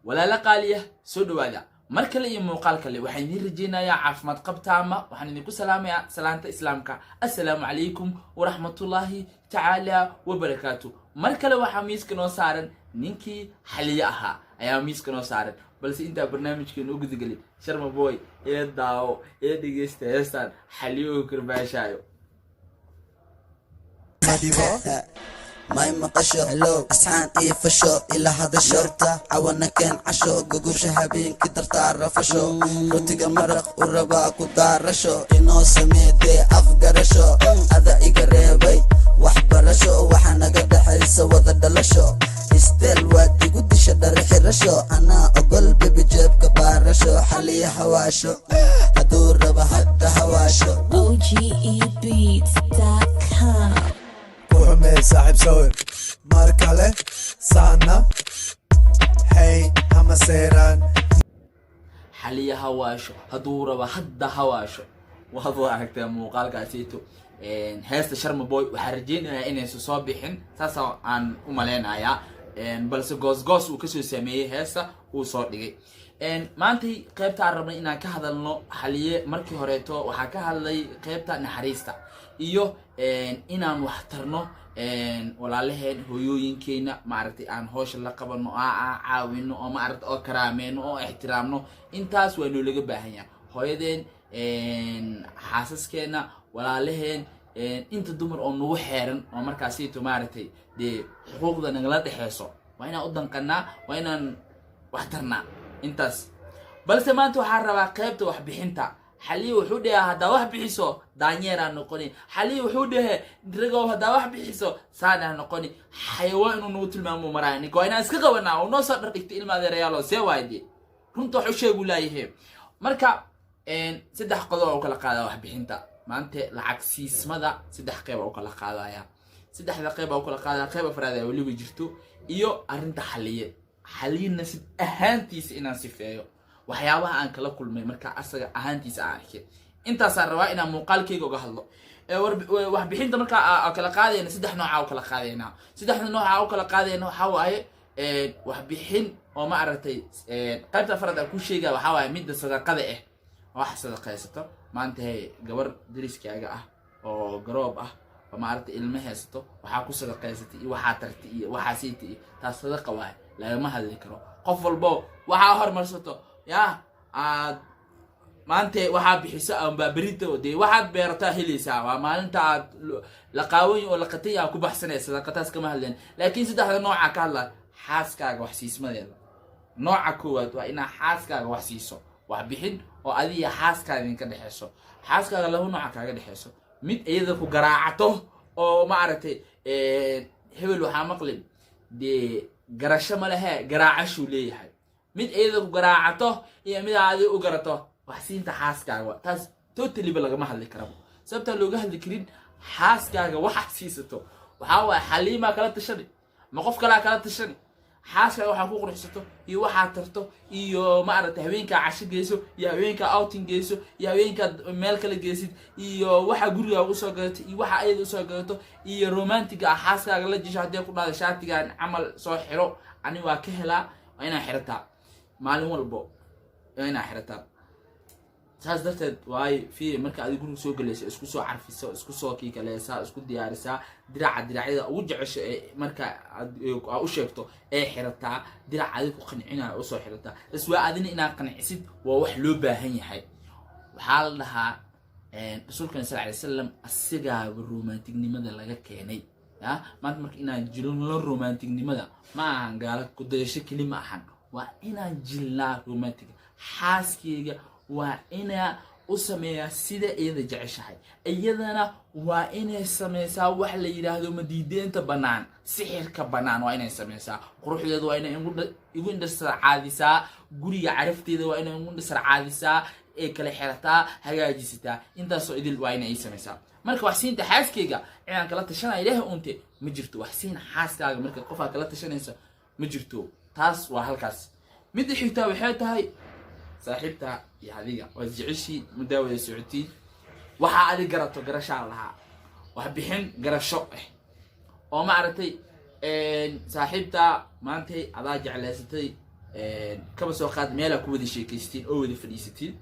ولا لقاليه سود ولا مركل يمو قال كلي وحين رجينا يا عافمت قبتاما وحين نكو سلام يا سلامة إسلامك السلام عليكم ورحمة الله تعالى وبركاته مركل وحميس كنو سارن نينكي حلياها أياميس كنو سارن بس أنت برنامج كنو قد قلي شرم بوي إيه داو إيه ديجست هستان حليو كرباشايو ما يمقشو أسحان إيه فشو إلا هذا شرطة عوانا كان عشو قوقوش هابين كدر تعرفشو روتيق المرق والربا كدارشو إنو سميدي أفقرشو أذا إقريبي وحبرشو وحانا قد حيسو وذا دلشو استيل وادي قد شدر حرشو أنا أقول بيبي جيب كبارشو حالي هواشو هدور ربا حتى هواشو OGEbeats.com وحمي صاحب سوي ماركالي سانا هاي هما سيران حاليا هواشو هدورة وحدا هواشو وهذا عكتا موقال كاسيتو هاستا شرم بوي وحرجين إني سوصابيحين ساسا عن أمالين آيا بلس غوز وكسو ساميه هاستا وصور ديجي maantay qaybta aan rabnay inaan ka hadalno xaliye markii horeeto waxa ka hadlay qaybta naxariista iyo inaan wax tarno walaalaheen hooyooyinkeena maaragtay aan hoosh la qabano caawino oo maaragtay oo karaameeno oo ixtiraamno intaas waa noo laga baahan yahay hooyadeen xaasaskeena walaalaheen inta dumar oo nagu xeeran oo markaasito maaragtay de xuquuqda nagala dhaxeyso waa inaan u danqanaa waa inaan wax tarnaa intaas balse maanta waxaan rabaa qaybta wax bixinta xaliye wuxuu dhahaa hadaa wax bixiso daanyeera noqoni xaliye wuxuu dhahaa diragow hadaa wax bixiso saana noqoni xayawaan inuu noo tilmaamo maraani waa inaan iska qabanaa oo noo soo dhigtay ilmaada reeyalo see waaydi runta wax u sheegu laayahay marka saddex qodob oo kala qaada wax bixinta maanta lacag siismada saddex qayb oo kala qaadaya saddexda qayb oo kala qaada qayb afraad ay waliba jirto iyo arinta xaliye حاليا نسيت أهانتيس إن نسيفيه وحيابها أن كلا كل ما مركا أصلا أهانتيس أحكي أنت صار رأي إن مقال كيجو جهله واحد بحين تمركا أكلا قاضي إن سدح نوع أو كلا قاضي هنا سدح نوع أو كلا قاضي إنه حواي واحد بحين وما عرفتي قبل فرد كل شيء جا وحواي مد صدقة إيه واحد صدقة ستة ما أنت هي جبر دريس كأجا أو جراب وما عرفت المهستو وحاكو صدقة ستة وحاترتي وحاسيتي تصدق واحد لا ما هالذكره قفل بو وحاهر مرسته يا ما أنت وحاب بحساب بريتو دي واحد بيرتاه ليسا وما أنت لقاوي ولا قتيا أكو بحسنة صدقتاس كما هالين لكن سيدا هذا نوع كلا حاسكا وحسيس ما نوع كوات وإن حاسكا وحسيسو وحبيحين وأذي حاسكا من كده حسو حاسكا له نوع كده حسو ميت إذا كو جراعته أو ما عرفت هبل وحامقلب دي garasho ma laha garaacashu leeyahay mid eedo garaacato iyo mid aad u garato wax siinta xaaskaaga taas totally laga ma hadli karo sababta looga hadli karin xaaskaaga wax siisato waxa waa xaliima kala tashani ma qof kala tashani xaaskaaga waxa ku qurxsato iyo waxa tarto iyo ma aragtay haweenka casho geeso iyo haweenka outing geeso iyo haweenka meel kala geesid iyo waxa guriga ugu soo gadato iyo waxa ay u soo gadato iyo romantiga xaaskaaga la jisho hadii ku dhaado shaatigan amal soo xiro ani waa ka helaa waa inaan xirtaa maalin walbo waa inaan xirtaa taas darteed waay fi marka aad guriga soo galayso isku soo carfiso isku soo kiikaleysa isku diyaarisa diracyada ugu jecesho marka aad u sheegto ee xirataa diracada ku qancina oo soo xirataa iswa adina inaad qancisid waa wax loo baahan yahay waxa la dhahaa rasuulka sallallahu alayhi wasallam asiga romantignimada laga keenay maanta marka inaan jilno romantignimada ma ahan gaala ku dayasho kelima ahan waa inaan jilnaa romantic xaaskeyga waa ina u sameeyaa sida iyada jeceshahay iyadana waa inay sameysaa wax la yiraahdo madiideenta banaan sixirka banaan waa inay sameysaa quruxdeedu waa inay igu indhasar caadisaa guriga carafteeda waa inay igu indhasar caadisaa ee kala xirataa hagaajisataa intaasoo idil waa inay sameysaa marka wax siinta xaaskeyga inaan kala tashanay ilaahay unte ma jirto wax siin xaaskaaga marka qof aad kala tashanayso ma jirto taas waa halkaas mid xigtaa waxay tahay saaxiibta iyo adiga waa jeceshii mudaawada socoti waxa aad garato garashaan laha wax bixin garasho oo ma aragtay saaxiibta maantay adaa jecleysatay kaba soo qaad meela ku wada sheekaystiin oo wada fadhiisatiin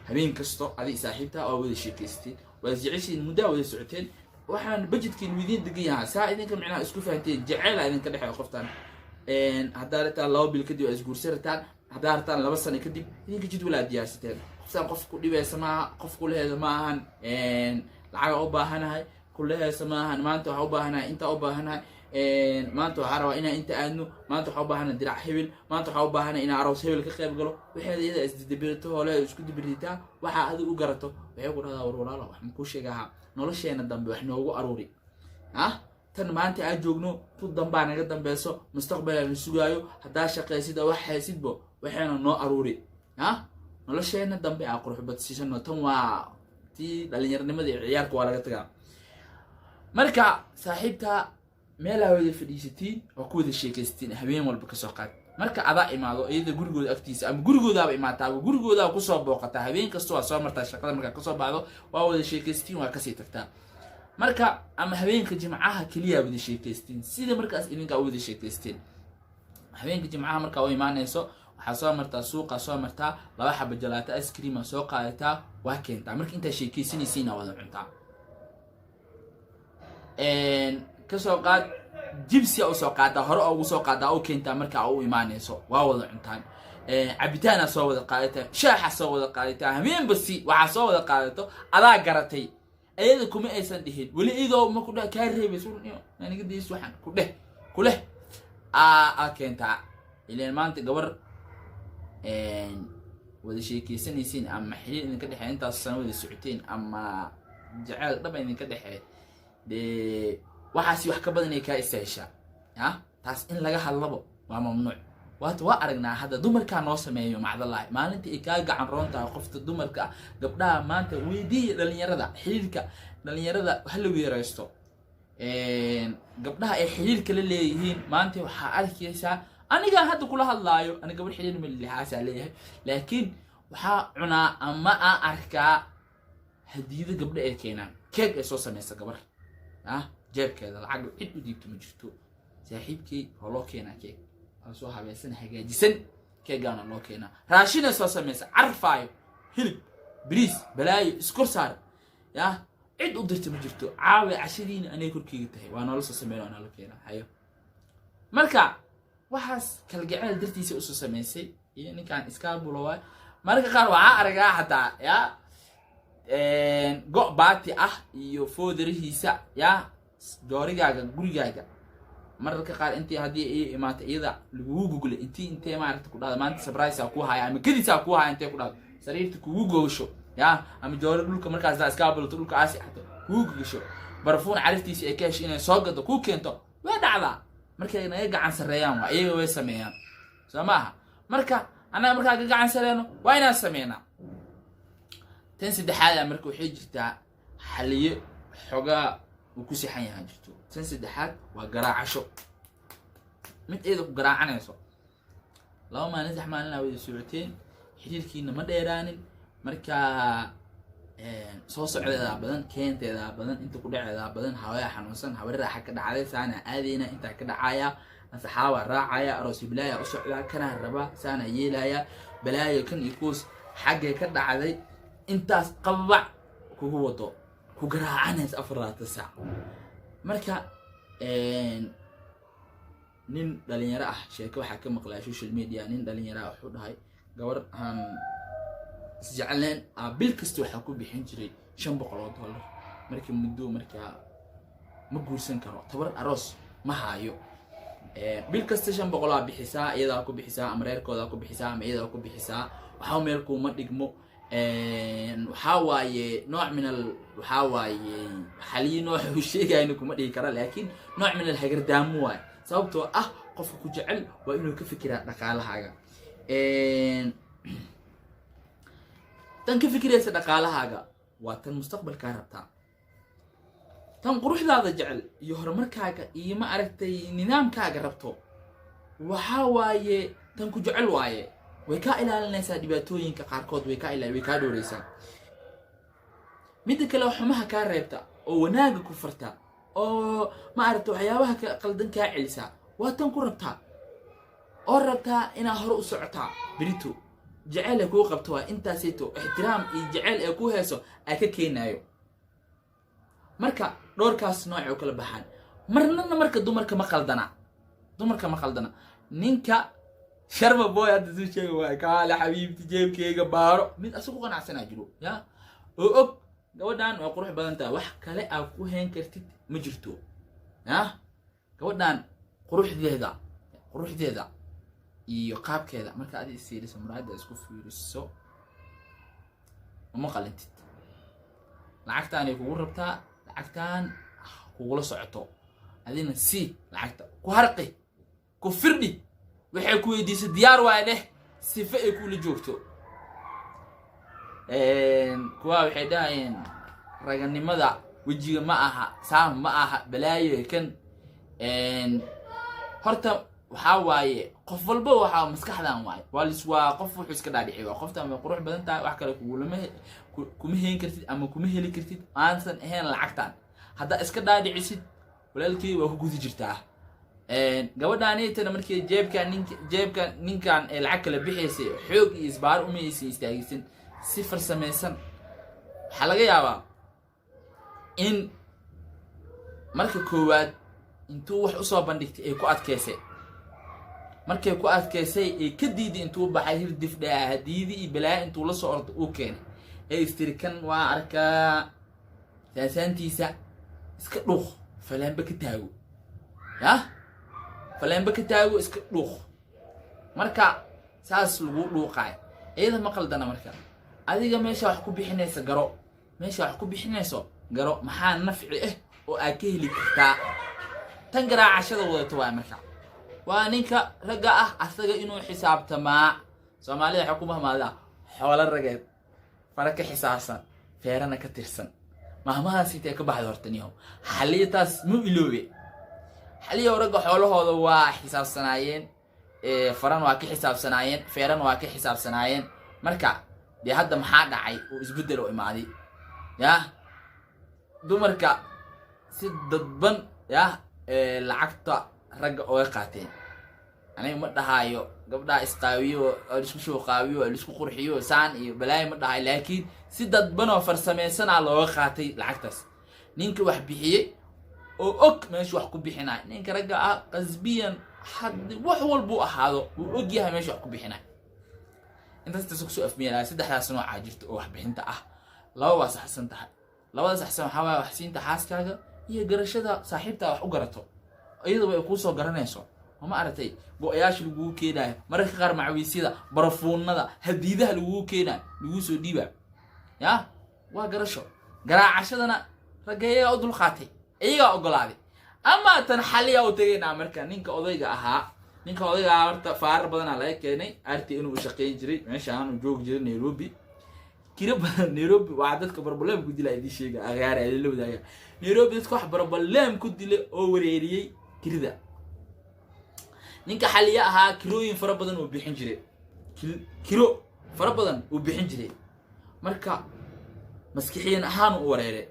habeen kasto adi saaxiibta oo wada sheekaystiin wada jeceshiin muddo wada socoteen waxaan budgetkiin widiin degan yahay saa idinka micnaha isku fahanteen jecel idinka dhaxay qoftan haddaa rataan 2 bil kadib isguursarataan haddaa rataan 2 sano kadib idinka jadwal aad diyaarsateen qoftan qof ku dhibaysa maaha qof ku leeyahay maahan lacag u baahanahay ku leeyahay maahan maanta waxa u baahanahay inta u baahanahay maanta waxa rabaa inaan inta aadno maanta waxa u baahanahay dirac hebel maanta waxa u baahanahay inaan aroos hebel ka qayb galo waxay iyada isdibirto hore isku dibiritaa waxa aad u garato waxay ku dhahdaa walaalo wax ma ku sheegaha nolosheena dambe wax noogu aruuri tan maanta aan joogno tu dambaa naga dambayso mustaqbalka sugaayo hadaa shaqeysida wax haysidbo waxayna noo aruuri nolosheena dambe aan qurux badsiisano tan waa tii dhalinyaranimada iyo ciyaarka waa laga tagaa marka saaxiibta meel ay wada fadhiisatiin oo ku wada sheekaystiin habeen walba ka soo qaad marka adaa imaado iyada gurigooda agtiisa ama gurigoodaaba imaataa gurigooda ku soo booqataa habeen kasto waa soo martaa shaqada marka ka soo baxdo waa wada sheekaystiin waa ka sii tagtaa marka ama habeenka jimcaha kaliya wada sheekaystiin sida markaas idinka wada sheekaystiin habeenka jimcaha marka oo imaanayso waxa soo martaa suuqa soo martaa 2 xabo jalaato ice cream soo qaadataa waa keentaa marka inta sheekaysanaysiina wada cuntaa ka soo qaad jibsi oo soo qaada hore oo soo qaada oo keenta marka oo imaanayso waa wada cuntaan cabitaan soo wada qaadataa shaax soo wada qaadataa habeen basi waxa soo wada qaadato adaa garatay ayada kuma aysan dhihin wali idoo ma ku dhaa ka reebayso aniga diis waxan ku leh keenta ileen maanta gabar wada sheekaysanaysiin ama xiriir idinka dhaxay intaas sano wada socoteen ama jacayl dhab idinka dhaxay waxaasi wax ka badan ay ka istaasha taas in laga hadlabo waa mamnuuc waa aragnaa hadda dumarka noo sameeyo macdalaay maalintii ay ka gacan roontaa qofta dumarka gabdhaha maanta weydii dhalinyarada xiriirka dhalinyarada waxa la weeraysto gabdhaha ay xiriirka la leeyihiin maanta waxa arkaysaa aniga hadda kula hadlaayo aniga gabar xiriir ma leeyahay leeyahay laakiin waxa cunaa ama arkaa hadiyada gabdha ay keenaan keeg ay soo sameeysa gabar jeebkeeda lacag cid u diibto ma jirto saaxiibkii oo loo keenaa keeg soo habaysan hagaajisan keegana loo keenaa raashina soo sameeysa carfaayo hilib bariis balaayo iskor saar cid u dirto ma jirto caawi cashadiina anay korkiga tahay waa nolol soo sameeyo ana loo keenaa hayo marka waxaas kalgacayl dartiisa u soo sameysay iyo ninkan iska bulaway marka qaar waxa aragaa hataa go baati iyo foodarihiisa joorigaaga gurigaaga marka qaar intii hadii ay imaata iyada lagu google intee maaragta ku dhada maanta surprise ku haya ama kadisa ku haya intee ku dhada sariirta kugu goosho ama joori dhulka markaas iska bulto dhulka aasi xato kugu goosho barfuun cariftiisa ay kaash inay soo gado ku keento waa dhacda markay naga gacan sareeyaan waa iyaga way sameeyaan samaha marka anaga marka gacan sareeyno waa inaan sameeynaa tan saddexaad marka waxay jirtaa xaliye xogaa ku sixan yahay jirto tan saddexaad waa garaacasho mid eedo ku garaacanayso 2 maalin 3 maalin ay wada socoteen xiriirkiina ma dheeraanin marka soo socdeeda badan keenteeda badan inta ku dhaceeda badan hawaya xanuunsan hawada raaxa ka dhacday saana aadeyna inta ka dhacaya asxaaba raacaya aroos bilaaya u socda kana raba saana yeelaya balaayo kan ikuus xagee ka dhacday intaas qabac kugu wado ku garaacanaysa 4 saac marka nin dhalinyaro sheeko waxa ka maqlay social media nin dhalinyaro wuxuu dhahay gabar aan isjecleen bil kasta waxa ku bixin jiray $500 markii muddo marka ma guursan karo tabar aroos ma hayo bil kasta $500 bixisaa iyada ku bixisaa ama reerkooda ku bixisaa ama iyada ku bixisaa waxa meel ku ma dhigmo وحاواي نوع من وحاواي حاليا نوع وشيء يعني كم أدري كرا لكن نوع من الحجر داموي سببته قف كجعل وإنه كفكرة نقالة حاجة تن كفكرة نقالة حاجة وتن مستقبل كهربتها تن قروح هذا جعل يهرمر كاجا يما أردت نظام كاجا ربطه وحاواي تن كجعل واي ويكا إلى الناس دباتوين كقاركود ويكا إلى ويكا دوريسا ميدك لو حماها كاريبتا أو ناقة كفرتا أو ما أردتو حياوها قلدن كاعلسا واتن كربتا oo rabtaa inaa hore u socotaa berito jacayl ku qabto waa intaasito ixtiraam iyo jacayl ay ku heeso ay ka keenayo marka dhorkaas nooc oo kala baxaan marna marka dumarka ma qaldana ninka sharma boy hadda soo sheegay waa kaala xabiibti jeebkeyga baaro mid asagu qanacsanaa jiro ya oo og gabadhan waa qurux badan tahay wax kale aad ku heen kartid ma jirto ya gabadhan quruxdeeda iyo qaabkeeda marka aad isfiiriso muraayada isku fiiriso uma qalintid lacagtaan ay kugu rabtaa lacagtaan kugula socoto adina si lacagta ku harqi ku firdhi waxay ku weydiisay diyaar waa dheh sifa ay kula joogto kuwa waxay dhaayeen raganimada wajiga ma aha saam ma aha balaayo kan horta waxa waaye qof walba waxa maskaxdan waaye waa qof wuxuu iska dhaadhicay waa qofta ma qurux badan tahay wax kale kuma heen kartid ama kuma heli kartid aansan ahayn lacagtan hadda iska dhaadhicisid walaalkii waa ku gudi jirtaa gabadhaanaytana markii jeebka ninkan ee lacag kala bixaysay xoog iyo isbaar uma istaagisin si farsameysan waxa laga yaabaa in marka koowaad intuu wax u soo bandhigtay ay ku adkeysay markay ku adkeysay ee ka diiday intuu baxay hirdif dhaadiidi iyo balaa intuu la soo ordo uu keenay ee istirikan waa arkaa saasaantiisa iska dhuuq falaanba ka taago ya falaanba ka taago iska dhuuq marka saas lagu dhuuqay iyada ma qaldana marka adiga meesha wax ku bixinaysa garo maxaa nafci oo aad ka heli kartaa tan garaacashada wadato waa marka waa ninka ragga ah asaga inuu xisaabtamaa Soomaalida waxa ku mahmaada xoolo rageed faraka xisaabsan feerana ka tirsan mahmahaas intee ka baxdo hortaniyo xaliyataas mu iloobe xaliyo ragga xoolahooda waa xisaabsanaayeen faran waa ka xisaabsanaayeen feeran waa ka xisaabsanaayeen marka de hadda maxaa dhacay oo isbedel oo imaaday ya dumarka si dadban ya lacagta ragga oo qaateen aniga ma dhahayo gabdha isqaawiyo oo isku soo qaawiyo oo isku qurxiyo saan iyo balaay ma dhahay laakiin si dadban oo farsameysan loo qaatay lacagtaas ninka wax bixiyay oo og meesha wax ku bixinay ninka ragga ah qasbiyan had wax walba ahaado uu og yahay meesha wax ku bixinay intaas tasoo afmiyaa saddexdaas nooc jirto oo wax bixinta ah laba waa saxsan tahay labada saxsan waxa waa wax siinta xaaskaaga iyo garashada saaxiibta wax u garato iyadoo ay ku soo garanayso ma aragtay go'ayaash lagu keenay mararka qaar macawiisida barafuunada hadiidaha lagu keenay lagu soo dhiiba ya waa garasho garaacashadana ragayga u dul qaatay iyaga ogolaaday ama tan xaliya u tagayna marka ninka odayga horta faar badan laga keenay arti inuu shaqeyn jiray meesha aanu joog jiray Nairobi kira badan Nairobi waa dadka problem ku dilay idii sheega agaar ay la wadaaga Nairobi dadka wax problem ku dilay oo wareeriyay kirida ninka xaliya ahaa kirooyin fara badan oo bixin jiray kiro fara badan oo bixin jiray marka maskixiyan ahaan u wareeray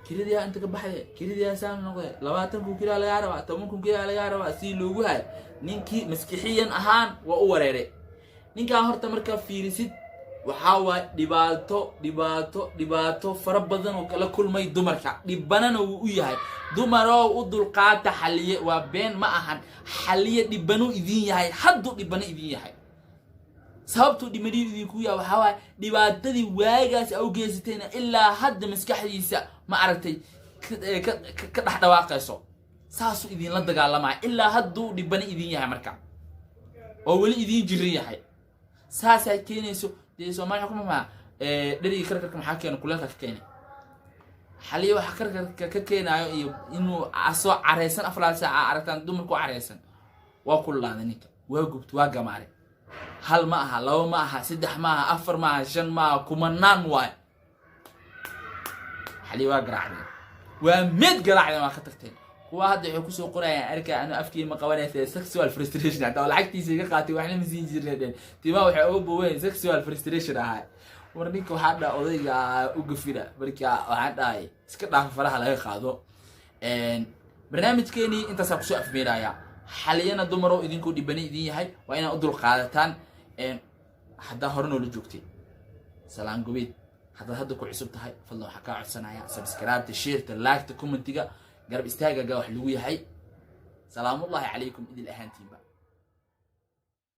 kirida inta ka baxay kirida saan noqday 20 kilo laga rabaa 10 kilo laga rabaa si loogu hay ninkii maskixiyan ahaan waa u wareeray ninka horta marka fiirisid waxa waa dhibaato fara badan oo kala kulmay dumarka dhibanana uu yahay dumaro u dulqaata xaliye waa been ma ahan xaliye dhibano idin yahay haddu dhibano idin yahay sababtu dhimadi idin ku yahay waxa waa dhibaatadii waagaas au geysatayna ilaa hadda maskaxdiisa ma aragtay ka dhaxdawaaqayso saasu idin la dagaalamay ilaa haddu dhibano idin yahay marka oo wali idin jirin yahay saasa keenayso Soomaaliya kuma ma dhari karkarka maxaa keenay kuleelka ka keenay xaliyo waxa karkarka ka keenayo iyo inuu aso careysan afraad saaca aragtan dumarku careysan waa kullaada ninka waa gubto waa gamaare hal ma aha laba ma aha saddex ma aha afar ma aha shan ma aha kumanaan waay xaliyo waa garaacday waa mid garaacday waa ka tagtay kuwa hadda waxay ku soo qorayaan arka anu afkii ma qabanaysa sexual frustration hada lacagtiisa iga qaatay waxna ma siin jirneen tima waxay ugu boween sexual frustration ahaa warninka waxa dhaa odayga u gafira marka waxa dhaay iska dhaaf faraha laga qaado barnaamijkeeni intaas ku soo afmeeraya حاليا دمروا إذنكو دي بني إذن يهي وإنا أدل قادتان حدا هرنو لجوكتي سلام قبيد حدا هدكو عصبت هاي فالله حكا عدسنا يا سبسكرايب تشير لايك كومنتيغا قرب استاغا قاوح لوي هاي سلام الله عليكم إذن الأهانتين بقى